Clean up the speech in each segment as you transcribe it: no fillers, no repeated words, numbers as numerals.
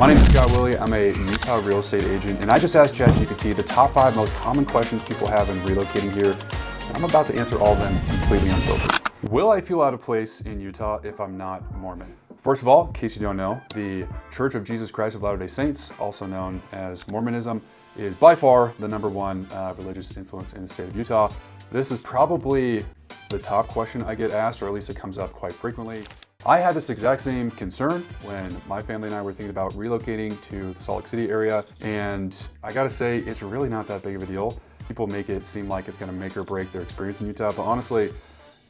My name is 𝐂𝐎𝐍𝐶. I'm a Utah real estate agent, and I just asked ChatGPT the top 5 most common questions people have in relocating here, and I'm about to answer all of them completely unfiltered. Will I feel out of place in Utah if I'm not Mormon? First of all, in case you don't know, the Church of Jesus Christ of Latter-day Saints, also known as Mormonism, is by far the #1 religious influence in the state of Utah. This is probably the top question I get asked, or at least it comes up quite frequently. I had this exact same concern when my family and I were thinking about relocating to the Salt Lake City area, and I gotta say, it's really not that big of a deal. People make it seem like it's gonna make or break their experience in Utah, but honestly,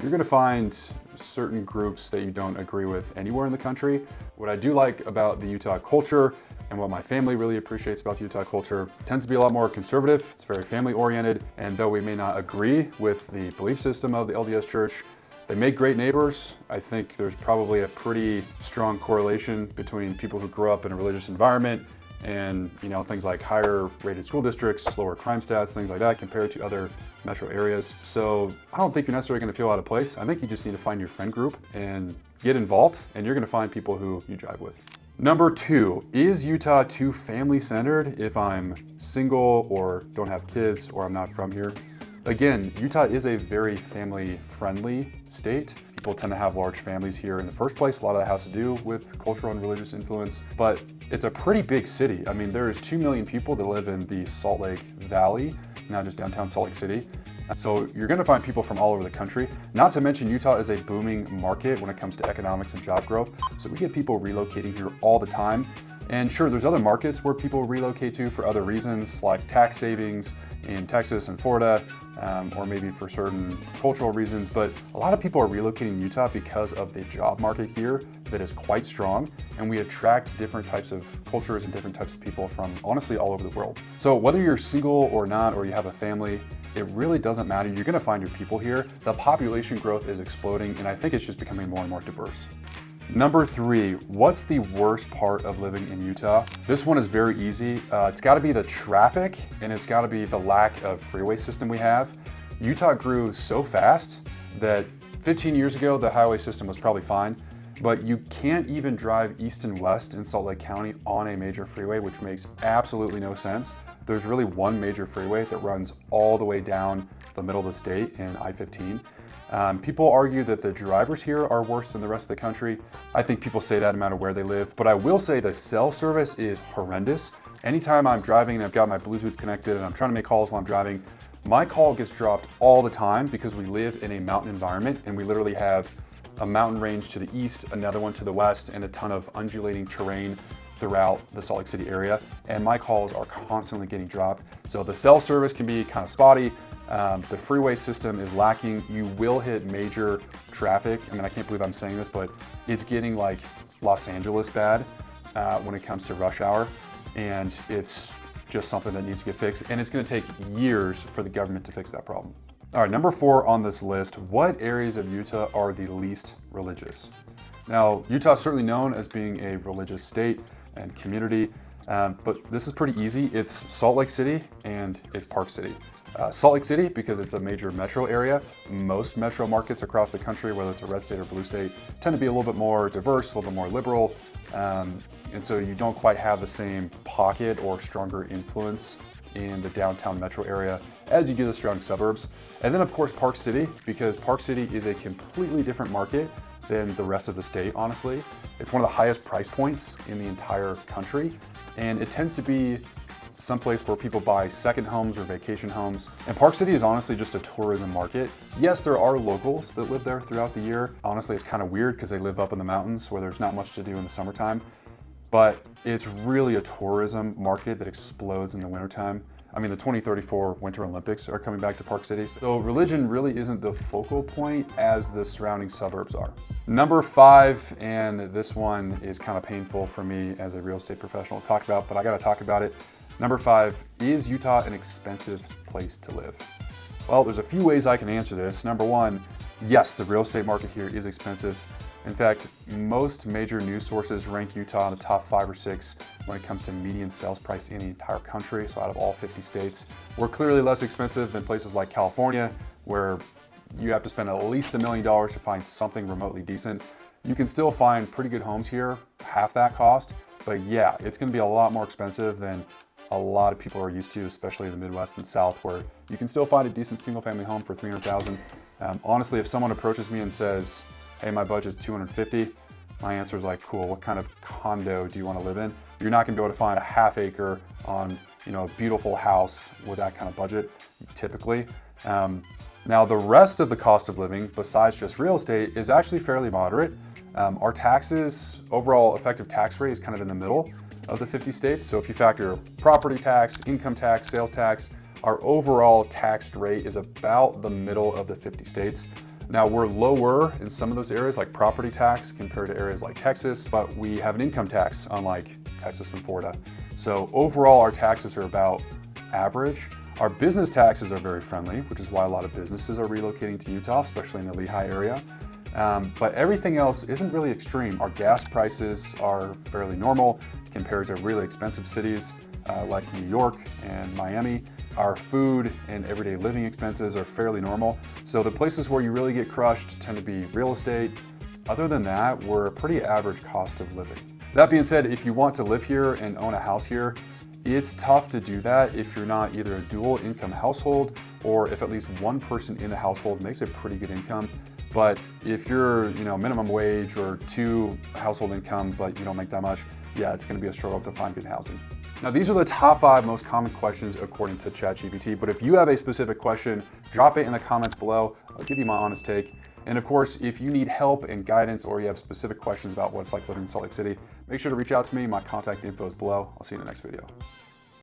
you're gonna find certain groups that you don't agree with anywhere in the country. What I do like about the Utah culture, and what my family really appreciates about the Utah culture, tends to be a lot more conservative. It's very family oriented, and though we may not agree with the belief system of the LDS Church, they make great neighbors. I think there's probably a pretty strong correlation between people who grow up in a religious environment and things like higher rated school districts, lower crime stats, things like that compared to other metro areas. So I don't think you're necessarily gonna feel out of place. I think you just need to find your friend group and get involved, and you're gonna find people who you jive with. #2, is Utah too family-centered if I'm single or don't have kids or I'm not from here? Again, Utah is a very family-friendly state. People tend to have large families here in the first place. A lot of that has to do with cultural and religious influence, but it's a pretty big city. I mean, there's 2 million people that live in the Salt Lake Valley, not just downtown Salt Lake City. So you're gonna find people from all over the country. Not to mention Utah is a booming market when it comes to economics and job growth. So we get people relocating here all the time. And sure, there's other markets where people relocate to for other reasons, like tax savings in Texas and Florida, or maybe for certain cultural reasons. But a lot of people are relocating to Utah because of the job market here that is quite strong. And we attract different types of cultures and different types of people from honestly all over the world. So whether you're single or not, or you have a family, it really doesn't matter. You're gonna find your people here. The population growth is exploding, and I think it's just becoming more and more diverse. #3, what's the worst part of living in Utah? This one is very easy. It's gotta be the traffic, and it's gotta be the lack of freeway system we have. Utah grew so fast that 15 years ago, the highway system was probably fine, but you can't even drive east and west in Salt Lake County on a major freeway, which makes absolutely no sense. There's really one major freeway that runs all the way down the middle of the state in I-15. People argue that the drivers here are worse than the rest of the country. I think people say that no matter where they live, but I will say the cell service is horrendous. Anytime I'm driving and I've got my Bluetooth connected and I'm trying to make calls while I'm driving, my call gets dropped all the time because we live in a mountain environment and we literally have a mountain range to the east, another one to the west, and a ton of undulating terrain throughout the Salt Lake City area, and my calls are constantly getting dropped. So the cell service can be kind of spotty. The freeway system is lacking. You will hit major traffic. I mean, I can't believe I'm saying this, but it's getting like Los Angeles bad when it comes to rush hour, and it's just something that needs to get fixed, and it's gonna take years for the government to fix that problem. All right, #4 on this list, what areas of Utah are the least religious? Now, Utah is certainly known as being a religious state and community, but this is pretty easy. It's Salt Lake City and it's Park City. Salt Lake City, because it's a major metro area. Most metro markets across the country, whether it's a red state or blue state, tend to be a little bit more diverse, a little bit more liberal, and so you don't quite have the same pocket or stronger influence in the downtown metro area as you do the surrounding suburbs. And then of course Park City, because Park City is a completely different market than the rest of the state, honestly. It's one of the highest price points in the entire country, and it tends to be someplace where people buy second homes or vacation homes. And Park City is honestly just a tourism market. Yes, there are locals that live there throughout the year. Honestly, it's kind of weird because they live up in the mountains where there's not much to do in the summertime, but it's really a tourism market that explodes in the wintertime. I mean, the 2034 Winter Olympics are coming back to Park City, so religion really isn't the focal point as the surrounding suburbs are. #5, and this one is kind of painful for me as a real estate professional to talk about, but I gotta talk about it. #5, is Utah an expensive place to live? Well, there's a few ways I can answer this. #1, yes, the real estate market here is expensive. In fact, most major news sources rank Utah in the top 5 or 6 when it comes to median sales price in the entire country. So out of all 50 states, we're clearly less expensive than places like California, where you have to spend at least $1 million to find something remotely decent. You can still find pretty good homes here, half that cost. But yeah, it's gonna be a lot more expensive than a lot of people are used to, especially in the Midwest and South, where you can still find a decent single family home for $300,000. Honestly, if someone approaches me and says, hey, my budget's $250,000, my answer is like, cool, what kind of condo do you want to live in? You're not gonna be able to find a half acre on, a beautiful house with that kind of budget, typically. Now, the rest of the cost of living, besides just real estate, is actually fairly moderate. Our taxes, overall effective tax rate is kind of in the middle of the 50 states. So if you factor property tax, income tax, sales tax, our overall taxed rate is about the middle of the 50 states. Now, we're lower in some of those areas like property tax compared to areas like Texas, but we have an income tax unlike Texas and Florida. So overall, our taxes are about average. Our business taxes are very friendly, which is why a lot of businesses are relocating to Utah, especially in the Lehigh area. But everything else isn't really extreme. Our gas prices are fairly normal compared to really expensive cities like New York and Miami. Our food and everyday living expenses are fairly normal. So the places where you really get crushed tend to be real estate. Other than that, we're a pretty average cost of living. That being said, if you want to live here and own a house here, it's tough to do that if you're not either a dual income household or if at least one person in the household makes a pretty good income. But if you're, minimum wage or 2 household income, but you don't make that much, yeah, it's gonna be a struggle to find good housing. Now, these are the top 5 most common questions according to ChatGPT, but if you have a specific question, drop it in the comments below. I'll give you my honest take. And of course, if you need help and guidance or you have specific questions about what it's like living in Salt Lake City, make sure to reach out to me. My contact info is below. I'll see you in the next video.